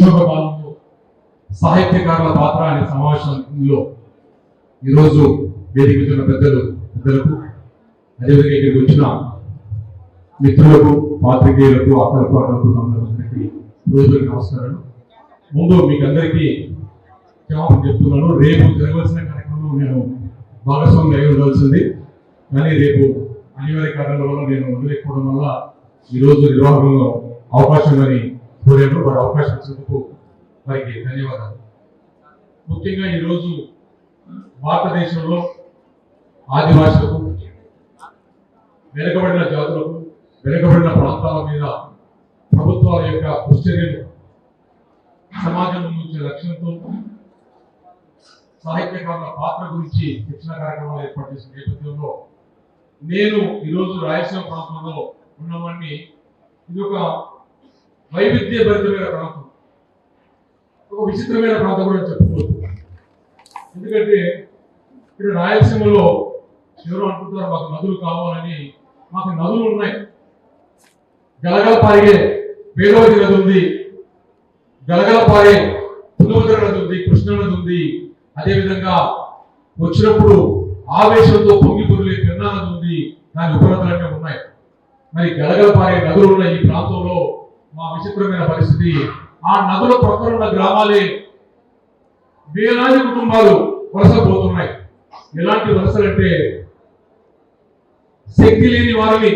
సంక్షోభ కాలంలో సాహిత్యకారుల పాత్ర అనే సమావేశంలో ఈరోజు వేదికతున్న పెద్దలకు అదేవిధంగా ఇక్కడికి వచ్చిన మిత్రులకు పాత్రికేయులకు అందరికీ రోజు నమస్కారాలు. ముందు మీకు అందరికీ క్షమాపణ చెప్తున్నాను. రేపు జరగవలసిన కార్యక్రమంలో నేను భాగస్వామి అయి ఉండాల్సింది, కానీ రేపు అనివార్య కారణాల వల్ల నేను వదిలేకపోవడం వల్ల ఈరోజు నిర్వహణలో అవకాశం అని కోరాను. వారి అవకాశం ఇచ్చినందుకు వారికి ధన్యవాదాలు. ముఖ్యంగా ఈరోజు భారతదేశంలో ఆదివాసులకు, వెనుకబడిన జాతులకు, వెనుకబడిన ప్రాంతాల మీద ప్రభుత్వాల యొక్క దుశ్చర్యలు సమాజం నుంచి లక్ష్యంతో సాహిత్యకారుల పాత్ర గురించి శిక్షణ కార్యక్రమాలు ఏర్పాటు చేసిన నేపథ్యంలో నేను ఈరోజు రాయలసీమ ప్రాంతంలో ఉన్నవాడిని. ఇది ఒక వైవిధ్యభరితమైన ప్రాంతం, ఒక విచిత్రమైన ప్రాంతం కూడా చెప్పుకోవచ్చు. ఎందుకంటే ఇక్కడ రాయలసీమలో ఎవరు అంటుంటారు మాకు నదులు కావాలని. మాకు నదులు ఉన్నాయి. గలగల పారే వేదవతి నది ఉంది, గలగల పారే తుంగభద్ర నది ఉంది, కృష్ణా నది ఉంది. అదేవిధంగా వచ్చినప్పుడు ఆవేశంతో పొంగి పొరులే పెన్నా నది ఉంది. దాని ఉపనదులన్నీ ఉన్నాయి. మరి గలగల పారే నదులు ఉన్న ఈ ప్రాంతంలో మా విచిత్రమైన పరిస్థితి, ఆ నదుల పక్కన ఉన్న గ్రామాలే వేలాది కుటుంబాలు వలసపోతున్నాయి. ఎలాంటి వలసలంటే శక్తి లేని వారిని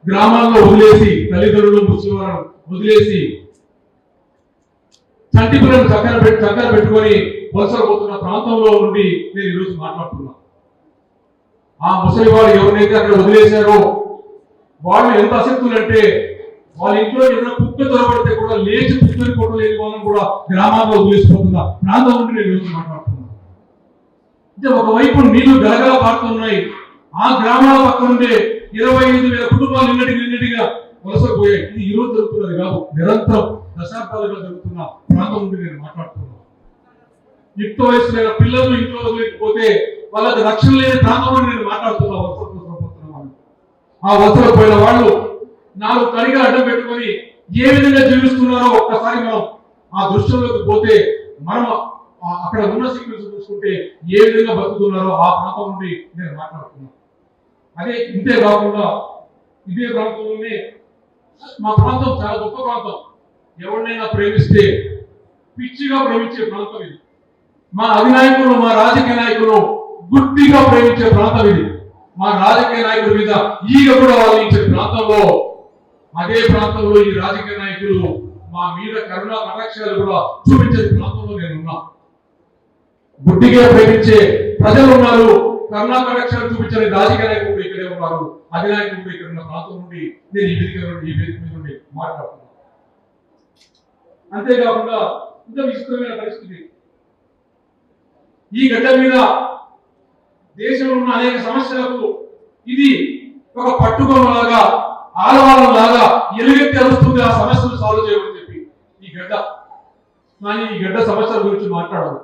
గ్రామాల్లో వదిలేసి, తల్లిదండ్రులు ముసలి వారిని వదిలేసి చంటి పిల్లలు చక్కర పెట్టుకొని వలసలు పోతున్న ప్రాంతంలో నుండి నేను ఈరోజు మాట్లాడుతున్నా. ఆ ముసలి వారు ఎవరినైతే అక్కడ వదిలేశారో వాళ్ళు ఎంత అసక్తులు అంటే వాళ్ళ ఇంట్లో ఏదైనా కుక్క దొరబడితే కూడా లేచి పుస్తని కొట్టలేని వాళ్ళని కూడా గ్రామాల్లో వదిలేసిపోతున్నా ప్రాంతం నుండి నేను ఈరోజు మాట్లాడుతున్నా. అంటే ఒకవైపు నీళ్లు గలగల పారుతున్నాయి, ఆ గ్రామాల పక్క నుండే 25,000 కుటుంబాలు నిన్నటిగా వలసపోయాయి. ఇది ఈ రోజు జరుగుతున్నది కాదు, నిరంతరం దశాబ్దాలుగా జరుగుతున్న ప్రాంతం నుండి నేను మాట్లాడుతున్నాను. యుక్త వయసులైన పిల్లలు ఇంట్లో వదిలేకపోతే వాళ్ళకి రక్షణ లేని ప్రాంతం నుండి నేను మాట్లాడుతున్నా. ఆ వలసలు పోయిన వాళ్ళు 4 కడిగా అడ్డం పెట్టుకొని ఏ విధంగా జీవిస్తున్నారో ఒక్కసారి మనం ఆ దృశ్యంలోకి పోతే మనం అక్కడ ఉన్న సీక్వెన్స్ చూసుకుంటే ఏ విధంగా బతుకుతున్నారో ఆ ప్రాంతం నుండి నేను మాట్లాడుతున్నాను. అదే ఇంతే కాకుండా ఇదే ప్రాంతంలోనే మా ప్రాంతం చాలా గొప్ప ప్రాంతం. ఎవరినైనా ప్రేమిస్తే పిచ్చిగా ప్రేమించే ప్రాంతం ఇది. మా అధినాయకులు, మా రాజకీయ నాయకులు గుడ్డిగా ప్రేమించే ప్రాంతం ఇది. మా రాజకీయ నాయకుల మీద ఈగ కూడా వాదించే ప్రాంతంలో, అదే ప్రాంతంలో ఈ రాజకీయ నాయకులు మా మీద కరుణా కటాక్షాలు కూడా చూపించే ప్రాంతంలో నేను ఉన్నా. గుడ్డిగా ప్రేమించే ప్రజలు ఉన్నారు, కరుణా కటాక్షాలు చూపించే రాజకీయ నాయకులు ఇక్కడే ఉన్నారు, అధినాయకులు ఇక్కడ ఉన్న ప్రాంతం నుండి నేను ఈ వేదిక మీద నుండి మాట్లాడుతున్నాను. అంతేకాకుండా ఇంత విచిత్రమైన పరిస్థితి, ఈ గడ్డ మీద దేశంలో ఉన్న అనేక సమస్యలకు ఇది ఒక పట్టుకొమ్మలాగా, ఆలవాలం లాగా ఎలుగెత్తి అరుస్తుంది ఆ సమస్యలు సాల్వ్ చేయమని చెప్పి ఈ గడ్డ. కానీ ఈ గడ్డ సమస్యల గురించి మాట్లాడదు.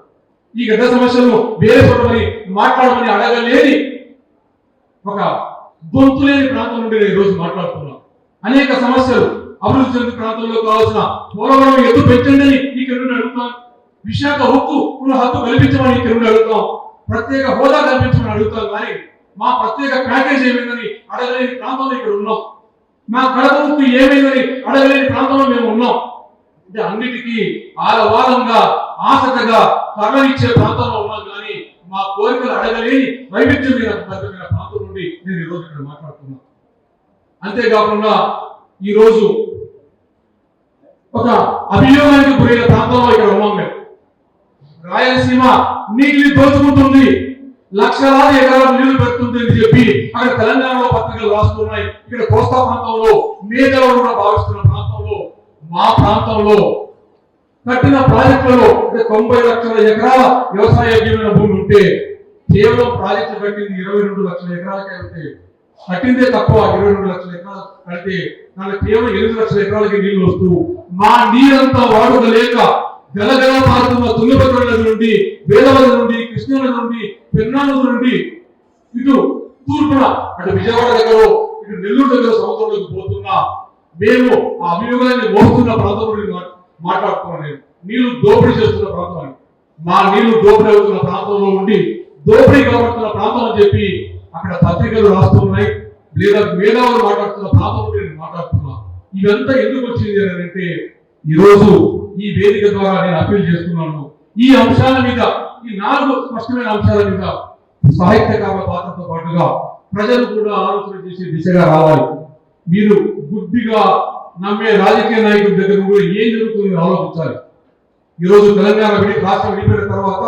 ఈ గడ్డ సమస్యలను వేరే చోటమని మాట్లాడమని అడగలేని ఒక గొంతు లేని ప్రాంతం నుండి నేను ఈరోజు మాట్లాడుతున్నాను. అనేక సమస్యలు అభివృద్ధి చెందిన ప్రాంతంలో కావాల్సిన పోలవరం ఎత్తు పెంచండి అని ఇక్కడ నుండి అడుగుతాం. విశాఖ హక్కు కల్పించమని ఇక్కడ నుండి అడుగుతాం. ప్రత్యేక హోదా కల్పించమని అడుగుతాం. కానీ మా ప్రత్యేక ప్యాకేజ్ ఏమైందని అడగలేని ప్రాంతంలో ఇక్కడ ఉన్నాం. మా కడప హక్కు ఏమైందని అడగలేని ప్రాంతంలో మేము ఉన్నాం. అంటే అన్నిటికీ ఆలవాలంగా, ఆసక్తిగా కర్ణనిచ్చే ప్రాంతంలో ఉన్నాం. కానీ మా కోరికలు అడగలేని వైవిధ్యమైన ప్రాంతం నుండి నేను ఈరోజు ఇక్కడ మాట్లాడుతున్నాను. అంతేకాకుండా ఈరోజు ఒక అభియోగానికి గురైన ప్రాంతంలో ఇక్కడ ఉన్నాం మేము. రాయలసీమ నీటిని దోచుకుంటుంది, లక్షలాది ఎకరాలు నీళ్లు పెడుతుంది అని చెప్పి అక్కడ తెలంగాణలో పత్రికలు రాస్తున్నాయి. ఇక్కడ కోస్తా ప్రాంతంలో మేఘాలు కూడా భావిస్తున్న ప్రాంతంలో, మా ప్రాంతంలో కట్టిన ప్రాజెక్టులలో 90 లక్షల ఎకరాల వ్యవసాయ యోగ్యమైన భూమి ఉంటే కేవలం ప్రాజెక్టులు కట్టింది 22 లక్షల ఎకరాలకే అయితే కట్టిందే తక్కువ. 22 లక్షల ఎకరాలు కడితే దానికి కేవలం 8 లక్షల ఎకరాలకి నీళ్లు వస్తూ మా నీరంతా వాడుకలేక గలగల పారుతున్న తుంగభద్ర నది నుండి, వేదవతి నుండి, కృష్ణా నది నుండి, పెన్నా నది నుండి ఇటు తూర్పున అటు విజయవాడ దగ్గర, ఇటు నెల్లూరు దగ్గర సముద్రంలోకి పోతున్నా మేము ఆ అభియోగాన్ని మోస్తున్న ప్రాంతం నుండి మాట్లాడుతున్నాను. నేను నీళ్లు దోపిడీ చేస్తున్న ప్రాంతం అని, మా నీళ్లు దోపిడీ అవుతున్న ప్రాంతంలో ఉండి దోపిడీ కాబడుతున్న ప్రాంతం అని చెప్పి అక్కడ పత్రికలు రాస్తున్నాయి, లేదా మేధావులు మాట్లాడుతున్న ప్రాంతంలో నేను మాట్లాడుతున్నా. ఇదంతా ఎందుకు వచ్చింది అని అంటే, ఈరోజు ఈ వేదిక ద్వారా నేను అప్పీల్ చేస్తున్నాను. ఈ అంశాల మీద, ఈ 4 స్పష్టమైన అంశాల మీద సాహిత్యకారుల పాత్రతో పాటుగా ప్రజలు కూడా ఆలోచన చేసే దిశగా రావాలి. మీరు గుడ్డిగా నమ్మే రాజకీయ నాయకుల దగ్గర కూడా ఏం జరుగుతుందో ఆలోచించాలి. ఈరోజు తెలంగాణ రాష్ట్రం విడిపోయిన తర్వాత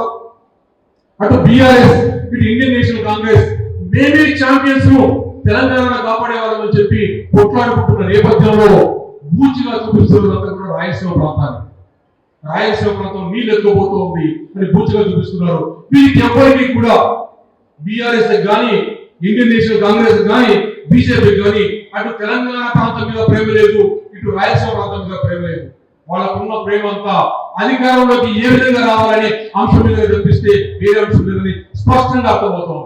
అటు బీఆర్ఎస్, ఇటు ఇండియన్ నేషనల్ కాంగ్రెస్ మేమే ఛాంపియన్స్ తెలంగాణను కాపాడే వాళ్ళని చెప్పి కొట్లాడుకుంటున్న నేపథ్యంలో బూచిగా చూపిస్తున్నదంతా కూడా రాయలసీమ ప్రాంతాన్ని. రాయలసీమ ప్రాంతం నీళ్ళు ఎత్తుకోబోతోంది అని బూచిగా చూపిస్తున్నారు. వీరికి ఎవరికి కూడా బీఆర్ఎస్ కానీ, ఇండియన్ నేషనల్ కాంగ్రెస్ కానీ, బీజేపీ కానీ అటు తెలంగాణ ప్రాంతం మీద ప్రేమ లేదు, ఇటు రాయలసీమ ప్రాంతం మీద ప్రేమ లేదు. వాళ్ళకున్న ప్రేమ అంతా అధికారంలోకి ఏ విధంగా రావాలని అంశం మీద కనిపిస్తే వేరే అంశం మీద స్పష్టంగా అర్థమవుతాం.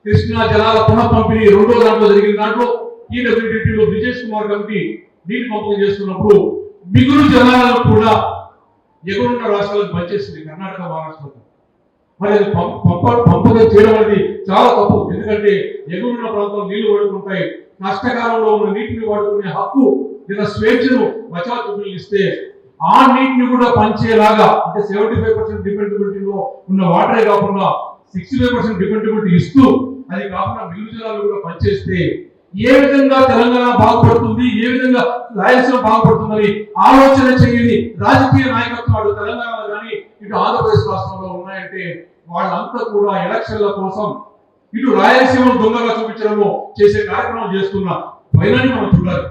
కృష్ణా జలాల పునః పంపిణీ 2వ దాంట్లో జరిగిన దాంట్లో ఈడబ్ల్యూడిటీలో బ్రిజేష్ కుమార్ కమిటీ నీటి పంపిణీ చేస్తున్నప్పుడు మిగులు జలాలను కూడా ఎగురున్న రాష్ట్రాలకు పనిచేస్తుంది, కర్ణాటక, మహారాష్ట్రకు. మరి అది పంపకం చేయడం అనేది చాలా తప్పు. ఎందుకంటే ఎగురున్న ప్రాంతం నీళ్లు పడుకుంటాయి. కష్టకాలంలో ఉన్న నీటిని వాడుకునే హక్కు లేదా స్వేచ్ఛను బచావ్ కంపెనీలు ఇస్తే ఆ నీటిని కూడా పంచేలాగా, అంటే 75% డిపెండబిలిటీలో ఉన్న వాటరే కాకుండా 65% డిపెండబిలిటీ ఇస్తూ, అది కాకుండా మిగులు జలాలు కూడా పనిచేస్తే ఏ విధంగా తెలంగాణ బాగుపడుతుంది, ఏ విధంగా రాయలసీమ బాగుపడుతుందని ఆలోచన చేయని రాజకీయ నాయకత్వం అటు తెలంగాణలో కానీ ఇటు ఆంధ్రప్రదేశ్ రాష్ట్రంలో ఉన్నాయంటే వాళ్ళంతా కూడా ఎలక్షన్ల కోసం ఇటు రాయలసీమను దొంగగా చూపించడము చేసే కార్యక్రమం చేస్తున్న పైనని మనం చూడాలి.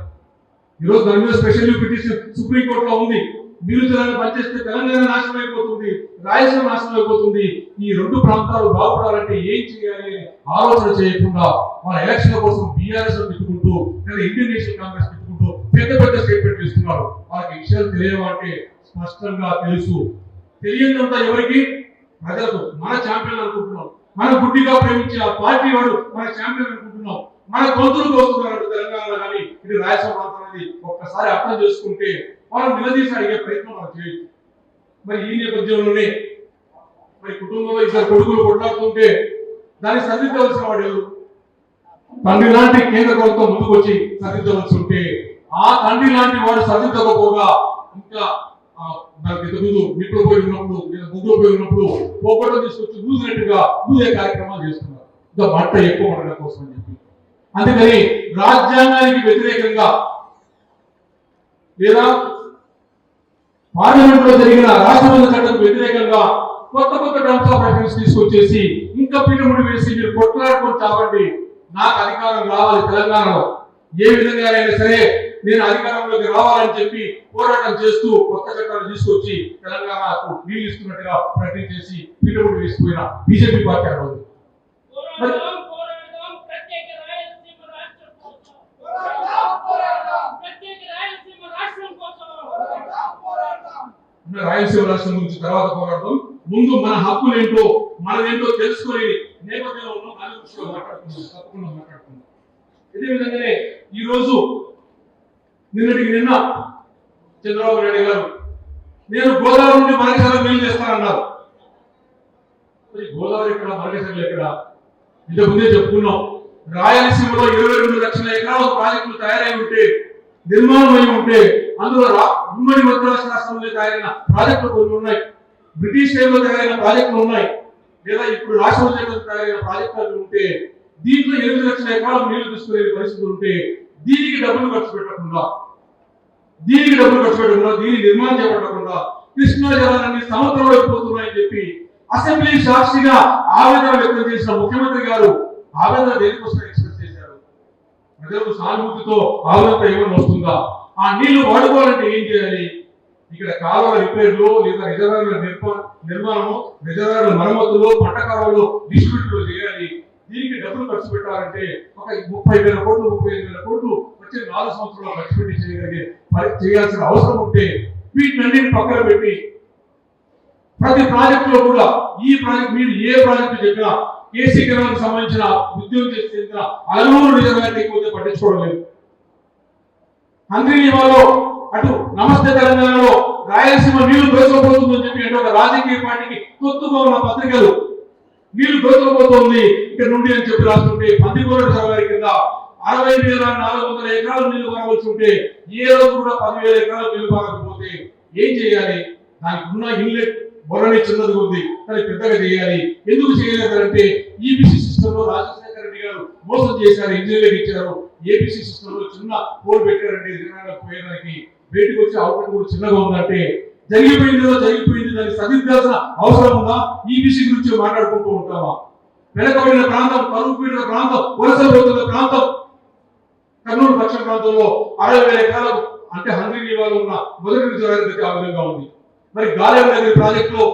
ఈరోజు దాని మీద స్పెషల్ పిటిషన్ సుప్రీంకోర్టులో ఉంది. మిగులు జలాన్ని పనిచేస్తే తెలంగాణ నాశనం అయిపోతుంది, రాయలసీమ నాశనం అయిపోతుంది. ఈ 2 ప్రాంతాలు బాగుపడాలంటే ఏం చేయాలి అని ఆలోచన చేయకుండా మన ఎలక్షన్ల కోసం బీఆర్ఎస్ తిట్టుకుంటూ లేదా ఇండియన్ నేషనల్ కాంగ్రెస్ తిట్టుకుంటూ పెద్ద పెద్ద స్టేట్మెంట్ ఇస్తున్నారు. వాళ్ళకి విషయాలు తెలియవంటే స్పష్టంగా తెలుసు. తెలియనంత ఎవరికి? ప్రజలకు. మన ఛాంపియన్ అనుకుంటున్నాం, మన గుడ్డిగా ప్రేమించే ఆ పార్టీ వాడు మన ఛాంపియన్ అనుకుంటున్నాం. మన గొంతులకు వస్తున్నారు తెలంగాణలో కానీ ఇది రాయలసీమ ప్రాంతం అనేది ఒక్కసారి అర్థం చేసుకుంటే వాళ్ళు నిలదీసి అడిగే ప్రయత్నం మనం చేయొచ్చు. మరి ఈ నేపథ్యంలోనే మరి కుటుంబంలో 2 కొడుకులు కొట్లాడుతుంటే దాన్ని సరిదిద్దవలసిన వాడు ఎవరు? తండ్రి లాంటి కేంద్ర ప్రభుత్వం ముందుకు వచ్చి సరిదిద్దవలసి ఉంటే ఆ తండ్రి లాంటి వాడు సరిదిద్దకపోగా ఇంకా దానికి ఇంతకుముందు మీట్లో పోయి ఉన్నప్పుడు లేదా ముగ్గురు పోయి ఉన్నప్పుడు పోగొట్టం తీసుకొచ్చి ఊదినట్టుగా ఊదే కార్యక్రమాలు చేస్తున్నారు, ఇంకా మంట ఎక్కువ పడడం కోసం అని చెప్పి. అందుకని రాజ్యాంగానికి వ్యతిరేకంగా లేదా పార్లమెంట్ లో జరిగిన రాష్ట్రపతి చట్టం వ్యతిరేకంగా కొత్త టర్మ్స్ ఆఫ్ రెఫరెన్స్ తీసుకొచ్చేసి ఇంకా పీఠముడి వేసి మీరు కొట్లాడుకొని చావండి, నాకు అధికారం రావాలి తెలంగాణలో, ఏ విధంగా అయినా సరే నేను అధికారంలోకి రావాలని చెప్పి పోరాటం చేస్తూ కొత్త చట్టాలు తీసుకొచ్చి తెలంగాణకు నీళ్ళు ఇస్తున్నట్టుగా ప్రకటించేసి పీఠముడి వేసిపోయిన బీజేపీ పార్టీ అన్నది. రాయలసీమ రాష్ట్రం గురించి తర్వాత పోరాడదాం. ముందు మన హక్కులు ఏంటో మనదేంటో తెలుసుకొని నేపథ్యంలో ఉన్న దాని గురించి మాట్లాడుకుందాం, తప్పకుండా మాట్లాడుకుందాం. ఇదే విధంగానే ఈ రోజు నిన్నటికి నిన్న చంద్రబాబు నాయుడు గారు నేను గోదావరి నుండి మరకసరం నీళ్ళు చేస్తానన్నారు. గోదావరి ఎక్కడ, మరకసరం ఎక్కడ? ఇంతకుముందే చెప్పుకున్నాం, రాయలసీమలో 22 లక్షల ఎకరాల ప్రాజెక్టులు తయారై ఉంటే, నిర్మాణం అయి ఉంటే అందులో ఉమ్మడి మద్రాసు రాష్ట్రంలో తయారైన ప్రాజెక్టులు కొన్ని ఉన్నాయి, బ్రిటిష్ టైంలో తయారైన ప్రాజెక్టులు ఉన్నాయి, లేదా ఇప్పుడు రాష్ట్రంలో తయారైన ప్రాజెక్టులు ఉంటే దీంట్లో 8 లక్షల ఎకరాల నీళ్లు తీసుకునే పరిస్థితులు ఉంటే దీనికి డబ్బులు ఖర్చు పెట్టకుండా దీని నిర్మాణం చేపట్టకుండా కృష్ణా జలాలన్నీ సముద్రంలో పోతున్నాయని చెప్పి అసెంబ్లీ సాక్షిగా ఆవేదన వ్యక్తం చేసిన ముఖ్యమంత్రి గారు ఆవేదన దేనికోసం ఎక్స్ప్రెస్ చేశారు? ప్రజలకు సానుభూతితో ఆవేదన ఏమైనా వస్తుందా? ఆ నీళ్లు వాడుకోవాలంటే ఏం చేయాలి? ఇక్కడ కాలువల రిపేర్లు లేదా రిజర్వాయర్ల నిర్మాణము, రిజర్వాయర్ల మరమ్మతులు, పంట కాలువలు డిస్ట్రిబ్యూట్లు చేయాలి. దీనికి డబ్బులు ఖర్చు పెట్టాలంటే ఒక 30,000 కోట్లు 35,000 కోట్లు వచ్చే 4 సంవత్సరాలు ఖర్చు పెట్టి చేయాల్సిన అవసరం ఉంటే వీటినన్నింటిని పక్కన పెట్టి ప్రతి ప్రాజెక్టులో కూడా ఈ ప్రాజెక్ట్ మీరు ఏ ప్రాజెక్టు చెప్పినా కేసీ కెనాల్కి సంబంధించిన ఉద్యోగం చేసిన అలనూరు రిజర్వాయర్ ఎక్కువ పట్టించుకోవడం లేదు. హంద్రీనివాలో అటు నమస్తే తెలంగాణలో రాయలసీమ నీళ్లు దోచుకోబోతుందని చెప్పి అంటే ఒక రాజకీయ పార్టీకి కొత్తగా ఉన్న పత్రికలు నీళ్లు దోచుకోబోతోంది ఇక్కడ నుండి అని చెప్పి రాస్తుంటే పందికోట సర్వే కింద 60,400 ఎకరాలు నీళ్లు పారవలసి ఉంటే ఏ రోజు కూడా 10,000 ఎకరాలు నీళ్లు పారకపోతే ఏం చేయాలి? దానికి ఉన్న ఇన్లెట్ బొరని చిన్నది ఉంది, కానీ పెద్దగా చేయాలి. ఎందుకు చేయలేదంటే ఈబీసీ సిస్టమ్ లో రాజశేఖర రెడ్డి గారు మోసం చేశారు, ఇంజనీరింగ్ ఇచ్చారు. ఏబీసీ సిస్టమ్ లో చిన్న హోల్ పెట్టారంటే పోయేదానికి బయటకు వచ్చే అవకాశం కూడా చిన్నగా ఉందంటే జరిగిపోయిందో జరిగిపోయింది, దాన్ని సరిదిద్దాల్సిన అవసరం ఉందా? ఈబీసీ గురించి మాట్లాడుకుంటూ ఉంటామా? వెనకబడిన ప్రాంతం, కరువు పీడిన ప్రాంతం, వలసలు పోతున్న ప్రాంతం కర్నూలు పశ్చిమ ప్రాంతంలో 60,000 ఎకరాలకు అంటే హండ్రీ నివాళులు ఉన్న మొదటి రిజర్వాయర్ ఆ విధంగా ఉంది. మరి గాలేరు నగరి ప్రాజెక్టులో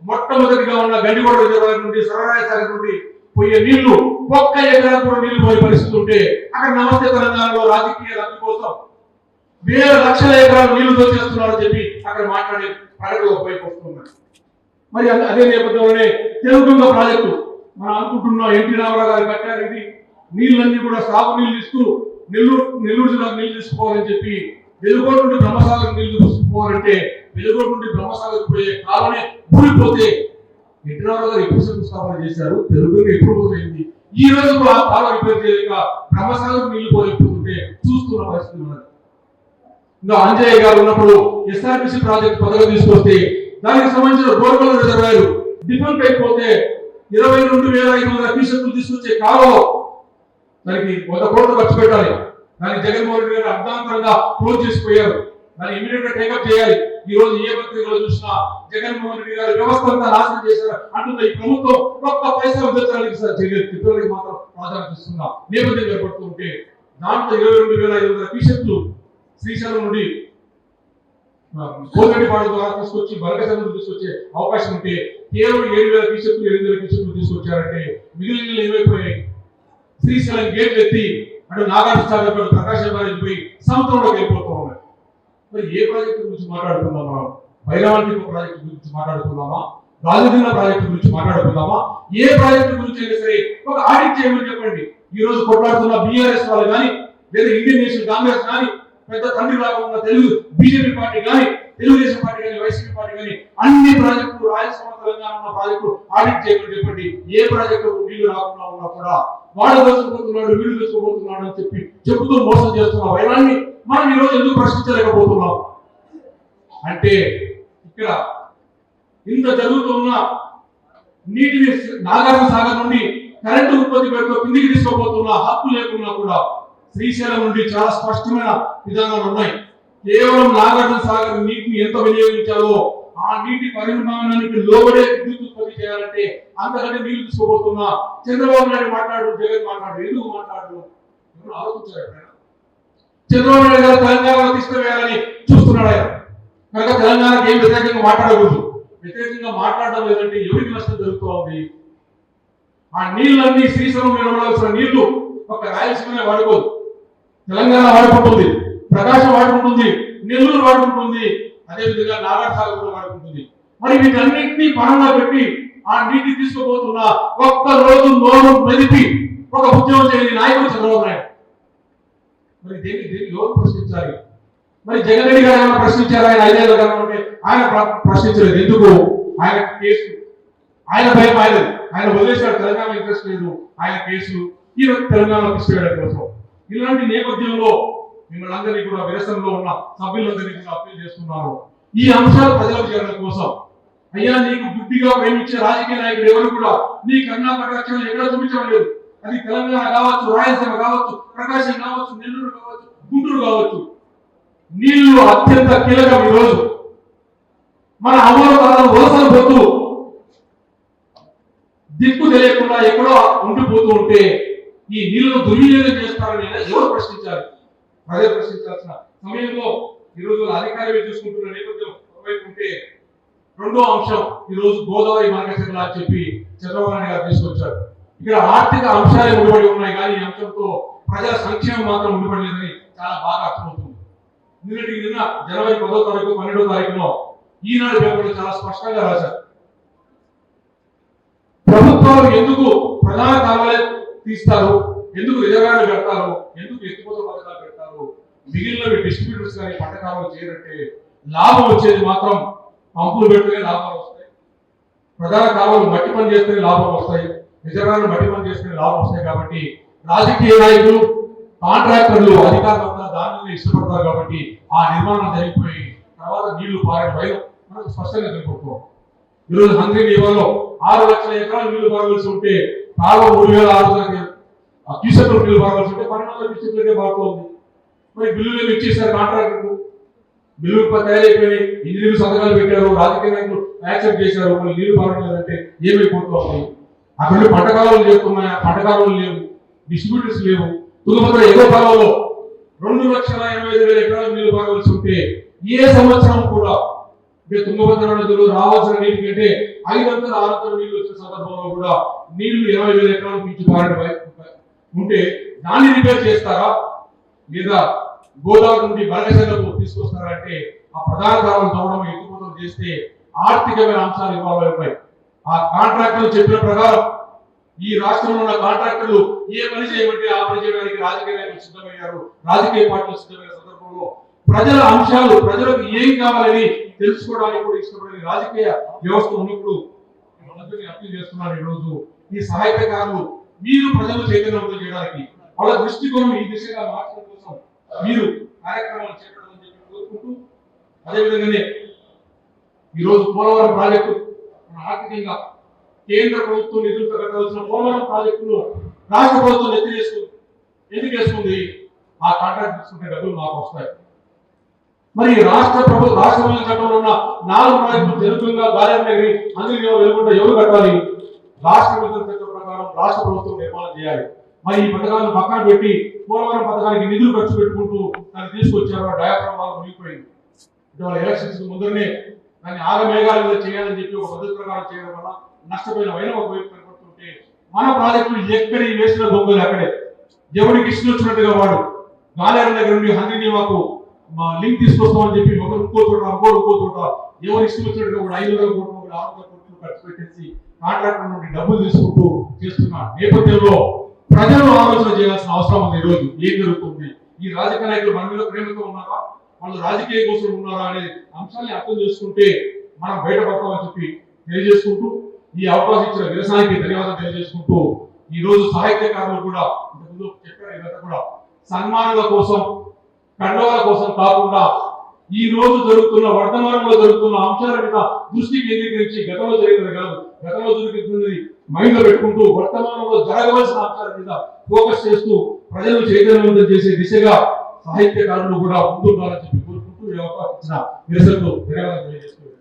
మొట్టమొదటిగా ఉన్న గండిగోడ రిజర్వాయర్ నుండి సరరాయ సాగర్ నుండి పోయే నీళ్లు ఒక్క ఎకరా కూడా నీళ్లు పోయే పరిస్థితి ఉంటే అక్కడ నమస్తే తెలంగాణలో రాజకీయ లబ్ధి కోసం వేల లక్షల ఎకరాలు నీళ్లు దోచేస్తున్నారని చెప్పి అక్కడ మాట్లాడే ప్రకటనలో పైకి వస్తున్నారు. మరి అదే నేపథ్యంలోనే తెలుగుగంగ ప్రాజెక్టు మనం అనుకుంటున్నాం ఎన్టీ రామారావు గారు కట్టారు. ఇది నీళ్ళన్నీ కూడా సాగు నీళ్లు ఇస్తూ నెల్లూరు జిల్లాకు నీళ్లు తీసుకోవాలని చెప్పి వెలుగోడు నుండి బ్రహ్మసాగర్ నీళ్లు తీసుకోవాలంటే వెలుగోడు నుండి బ్రహ్మసాగర్ పోయే కాలనే ఊరిపోతే ఎన్టీ రామారావు గారు ఎప్పుడు శంకుస్థాపన చేశారు? తెలుగు ఎప్పుడు పోయింది? ఈ రోజు ఆ కాలం రిపేర్ చేయలేక బ్రహ్మసాగర్ నీళ్లు పోయిపోతుంటే చూస్తున్న పరిస్థితి ఉన్నది. ఇంకా అంజయ్య గారు ఉన్నప్పుడు ఎస్ఆర్బిసి ప్రాజెక్ట్ పథకం తీసుకొస్తే దానికి సంబంధించిన గోల్కొండ రిజర్వాయర్ డిఫెంట్ అయిపోతే 22,500 క్యూసెక్లు తీసుకొచ్చే కాలంలో దానికి 100 కోట్లు ఖర్చు పెట్టాలి. దాన్ని జగన్మోహన్ రెడ్డి గారు అర్ధాంతరంగా క్లోజ్ చేసిపోయారు. దాన్ని ఇమీడియట్ గా టేకప్ చేయాలి. ఈ రోజు ఏ పత్రికలో చూసినా జగన్మోహన్ రెడ్డి గారు వ్యవస్థ అంతా నాశనం చేశారు అంటున్న ఈ ప్రభుత్వం ఒక్క పైసా విధించడానికి చర్యలు మాత్రం ప్రాధాన్యత ఇస్తున్నా నేపథ్యం ఏర్పడుతుంటే దాంట్లో 22,500 క్యూసెక్లు శ్రీశైలం నుండి కోదండిపాడు ద్వారా తీసుకొచ్చి బలకసంలో తీసుకొచ్చే అవకాశం ఉంటే కేవలం 7,000 క్యూసెక్లు 8,000 క్యూసెక్లు తీసుకొచ్చారంటే మిగిలిన ఏమైపోయాయి? శ్రీశైలం గేట్లు ఎత్తి అటు నాగార్జున సాగర్ ప్రకాశం బ్యారేజ్ పోయి సముద్రంలోకి వెళ్ళిపోతూ ఉన్నాయి. మరి ఏ ప్రాజెక్టు గురించి మాట్లాడుకుందాం? మనం బైరావతి ప్రాజెక్టు గురించి మాట్లాడుకుందామా? రాజధాని ప్రాజెక్టు గురించి మాట్లాడుకుందామా? ఏ ప్రాజెక్టు గురించి అయినా సరే ఒక ఆడిట్ చేయమని చెప్పండి. ఈ రోజు కొట్లాడుతున్న బీఆర్ఎస్ వాళ్ళు కానీ లేదా ఇండియన్ నేషనల్ కాంగ్రెస్ కానీ పెద్ద తండ్రి లాగా ఉన్న తెలుగు బీజేపీ పార్టీ కానీ తెలుగుదేశం పార్టీ కానీ వైసీపీ పార్టీ కానీ అన్ని ప్రాజెక్టులు రాయలసీమ తెలంగాణ ఉన్న ప్రాజెక్టు ఆడిట్ చేయమని చెప్పండి. ఏ ప్రాజెక్టు నీళ్లు రాకుండా ఉన్నా కూడా వాడు దోచుకుపోతున్నాడు వీడు దోచుకుపోతున్నాడు అని చెప్పి చెబుతూ మోసం చేస్తున్న వైరాన్ని మనం ఈ రోజు ఎందుకు ప్రశ్నించలేకపోతున్నాం అంటే ఇక్కడ ఇంత జరుగుతున్న నీటిని నాగార్జున సాగర్ నుండి కరెంటు ఉత్పత్తి పెడుతూ కిందికి తీసుకోబోతున్న హక్కు లేకున్నా కూడా శ్రీశైలం నుండి చాలా స్పష్టమైన విధానాలు ఉన్నాయి. కేవలం నాగార్జున సాగర్ నీటిని ఎంత వినియోగించాలో ఆ నీటి పరిమాణానికి లోబడే విద్యుత్ ఉత్పత్తి చేయాలంటే అంతకంటే నీళ్లు తీసుకోబోతున్నా చంద్రబాబు నాయుడు మాట్లాడు, జగన్ మాట్లాడు, ఎందుకు మాట్లాడు? ఎవరు ఆలోచించారు? చంద్రబాబు నాయుడు గారు తెలంగాణలో తీసుకువేయాలని చూస్తున్నాడు. ఆయన కనుక తెలంగాణకి ఏం వ్యతిరేకంగా మాట్లాడకూడదు. వ్యతిరేకంగా మాట్లాడడం లేదంటే ఎవరికి నష్టం జరుగుతూ ఉంది? ఆ నీళ్ళన్నీ శ్రీశైలం నిలబడాల్సిన నీళ్లు ఒక రాయలసీమనే వాడుకోదు, తెలంగాణ వాడుకుంటుంది, ప్రకాశం వాడుకుంటుంది, నెల్లూరు వాడుకుంటుంది, అదేవిధంగా నాగార్జున సాగర్ కూడా వాడుకుంటుంది. మరి వీటన్నింటినీ పరంగా పెట్టి ఆ నీటి తీసుకోబోతున్న ఒక్క రోజు నోరు మెదిపి ఒక ఉద్యమం చేయని నాయకుడు చంద్రబాబు నాయుడు. మరి దీన్ని ఎవరు ప్రశ్నించాలి? మరి జగన్ రెడ్డి గారు ఏమైనా ప్రశ్నించారు? ఆయన 5 ఏళ్ళ కాలం అంటే ఆయన ప్రశ్నించలేదు. ఎందుకు? ఆయన కేసు, ఆయన భయం ఆయన వదిలేశాడు. తెలంగాణ ఇంట్రెస్ట్ లేదు, ఆయన కేసులు ఈ తెలంగాణ తీసుకెళ్ళడం కోసం. ఇలాంటి నేపథ్యంలో మిమ్మల్ని అందరినీ కూడా విరసనలో ఉన్న సభ్యులందరినీ కూడా అప్పీల్ చేస్తున్నారు. ఈ అంశాలు ప్రజలకు చేరడం కోసం అయ్యా నీకు గుడ్డిగా ప్రేమించే రాజకీయ నాయకుడు ఎవరు కూడా నీ కన్నా కటాక్షాలు ఎక్కడ చూపించడం లేదు. అది తెలంగాణ కావచ్చు, రాయలసీమ కావచ్చు, ప్రకాశం కావచ్చు, నెల్లూరు కావచ్చు, గుంటూరు కావచ్చు. నీళ్లు అత్యంత కీలకం. ఈరోజు మన అమలు తరాలు వలసలు పోతూ దిక్కు తెలియకుండా ఎక్కడో ఉండిపోతూ ఉంటే ఈ నీళ్లను దుర్వినియోగం చేస్తారని ఎవరు ప్రశ్నించాలి? ప్రజలు ప్రశ్నించాల్సిన సమయంలో ఈరోజు అధికారులు చూసుకుంటున్న నేపథ్యం ఒకవైపు ఉంటే, రెండో అంశం ఈరోజు గోదావరి మార్గశిరలా అని చెప్పి చంద్రబాబు నాయుడు గారు తీసుకొచ్చారు. ఇక్కడ ఆర్థిక అంశాలే ముడిపడి ఉన్నాయి, కానీ ఈ అంశంతో ప్రజల సంక్షేమం మాత్రం ముడిపడలేదని చాలా బాగా అర్థమవుతుంది. ఎందుకంటే నిన్న జనవరి 10వ తారీఖు 12వ తారీఖులో ఈనాడు పేపర్లో చాలా స్పష్టంగా రాశారు. ప్రభుత్వాలు ఎందుకు ప్రధాన కాలువలే తీస్తారు, ఎందుకు రిజర్వాయర్లు పెడతారు, ఎందుకు ఎత్తిపోతల పథకాలు పెడతారు, మిగిలినవి డిస్ట్రిబ్యూటర్స్ కానీ పంట కాలువలు చేయరంటే లాభం వచ్చేది మాత్రం పంపులు పెడితేనే లాభాలు వస్తాయి, ప్రధాన కాలువలు మట్టి పని చేస్తేనే లాభం వస్తాయి, రిజర్వాయర్లు మట్టి పని చేస్తేనే లాభం వస్తాయి. కాబట్టి రాజకీయ నాయకులు కాంట్రాక్టర్లు అధికారులంతా దానిని ఇష్టపడతారు. కాబట్టి ఆ నిర్మాణం జరిగిపోయి తర్వాత నీళ్లు పారే భయం మనకు స్పష్టంగా కనిపిస్తాం. ఈరోజు హంద్రీ నియమంలో 6 లక్షల ఎకరాలు నీళ్లు పారవలసి ఉంటే కాలువ 3600 క్యూసెక్లు నీళ్లు పారవలసి ఉంటే 1200 క్యూసెక్లకే పారుతోంది. మరి బిల్లులు ఇచ్చేసారు కాంట్రాక్టర్లు, బిల్లులు తయారైపోయి ఇంజనీర్లు సంతకాలు పెట్టారు, రాజకీయ నాయకులు యాక్సెప్ట్ చేశారు, మళ్ళీ నీళ్లు పారలేదంటే ఏమైపోతుంది? అక్కడ పంట కాలువలు చేస్తున్నాయా? పంట కాలువలు లేవు, డిస్ట్రిబ్యూటర్స్ లేవు. తుంగభద్ర ఎగువ కాలువలో 2,85,000 ఎకరాలు నీళ్లు పారవలసి ఉంటే ఏ సంవత్సరం కూడా తుంగభద్ర నదులు రావాల్సిన నీటి కంటే 500-600 నీళ్లు వచ్చిన సందర్భంలో కూడా నీళ్లు 20,000 ఎకరాలు మించి పారడం ఉంటే దాన్ని రిపేర్ చేస్తారా లేదా గోదావరి నుండి బలగసలకు తీసుకొస్తారా అంటే ఆ ప్రధాన కాలం తవ్వడం ఎత్తుపోతం చేస్తే ఆర్థికమైన అంశాలు ఇన్వాల్వ్ అవుతాయి. ఆ కాంట్రాక్టర్లు చెప్పిన ప్రకారం ఈ రాష్ట్రంలో ఉన్న కాంట్రాక్టర్లు ఏ పని చేయమంటే ఆ పని చేయడానికి రాజకీయ నాయకులు సిద్ధమయ్యారు, రాజకీయ పార్టీలు సిద్ధమైన సందర్భంలో ప్రజల అంశాలు ప్రజలకు ఏం కావాలని తెలుసుకోవడానికి కూడా ఇష్టపడే రాజకీయ వ్యవస్థ ఉన్నప్పుడు అందరినీ అప్పీల్ చేస్తున్నారు. ఈ రోజు ఈ సాహిత్యకారులు మీరు ప్రజలు చైతన్యవంతం చేయడానికి వాళ్ళ దృష్టికోణం ఈ దిశగా మార్చడం కోసం మీరు కార్యక్రమాలు చేపట్టాలని చెప్పి కోరుకుంటూ, అదేవిధంగానే ఈరోజు పోలవరం ప్రాజెక్టు ఆర్థికంగా కేంద్ర ప్రభుత్వం నిధులతో కట్టవలసిన పోలవరం ప్రాజెక్టును రాష్ట్ర ప్రభుత్వం ఎందుకు వేసుకుంది? ఆ కాంట్రాక్ట్ తీసుకుంటే డబ్బులు మాకు వస్తాయి. మరి రాష్ట్రంలో చట్టంలో ఉన్న 4 ప్రాజెక్టులు తెలుగుగా గాలినగరి అందులో వెలుగుంట ఎవరు కట్టాలి? రాష్ట్ర విభజన చట్టం ప్రకారం రాష్ట్ర ప్రభుత్వం నిర్మాణం చేయాలి. మరి ఈ పథకాలను పక్కన పెట్టి పోలవరం పథకానికి నిధులు ఖర్చు పెట్టుకుంటూ దాన్ని తీసుకొచ్చారు. డయాగ్రామ్ బాగా మునిగిపోయింది. ఇటీవల ఎలక్షన్స్ ముందరనే దాన్ని ఆగమేఘాల మీద చేయాలని చెప్పి ఒక పద్ధతి ప్రకారం చేయడం వల్ల నష్టపోయిన వైన ఒక వైపు కనబడుతుంటే మన ప్రాజెక్టులు ఎక్కడి వేసిన దొంగలు అక్కడే ఎవరికి ఇష్టం వచ్చినట్టుగా వాడు గాలేరు దగ్గర నుండి హంద్రీ మాకు లింక్ తీసుకొస్తామని చెప్పి ఒకరు ఇంకో చోట ఇంకో చోట ఎవరు ఇష్టం వచ్చినట్టుగా కూడా 500 కోట్లు 600 కోట్లు ఖర్చు పెట్టేసి కాంట్రాక్టర్ నుండి డబ్బులు తీసుకుంటూ చేస్తున్న నేపథ్యంలో ప్రజలు ఆలోచన చేయాల్సిన అవసరం ఉంది. ఈ రోజు ఏం జరుగుతుంది? ఈ రాజకీయ నాయకులు మన మీద ప్రేమతో ఉన్నారా, వాళ్ళు రాజకీయ కోసం ఉన్నారా అనే అంశాన్ని అర్థం చేసుకుంటే మనం బయటపడతామని చెప్పి తెలియజేసుకుంటూ ఈ అవకాశం ఇచ్చిన వ్యవసాయానికి ధన్యవాదాలు తెలియజేసుకుంటూ ఈ రోజు సాహిత్యకారులు కూడా ఇంతకుముందు చెప్పారు ఇదంతా కూడా సన్మానాల కోసం కండవాల కోసం కాకుండా ఈ రోజు జరుగుతున్న వర్తమానంలో జరుగుతున్న అంశాల మీద దృష్టి కేంద్రీకరించి గతంలో జరిగినది కాదు, గతంలో జరుగుతున్నది మైండ్ లో పెట్టుకుంటూ వర్తమానంలో జరగవలసిన అంశాల మీద ఫోకస్ చేస్తూ ప్రజలను చైతన్యవంతం చేసే దిశగా సాహిత్యకారులు కూడా ముందుండాలని చెప్పి కోరుకుంటూ ఈ అవకాశం ఇచ్చిన నిరసనకు ధన్యవాదాలు తెలియజేస్తున్నాను.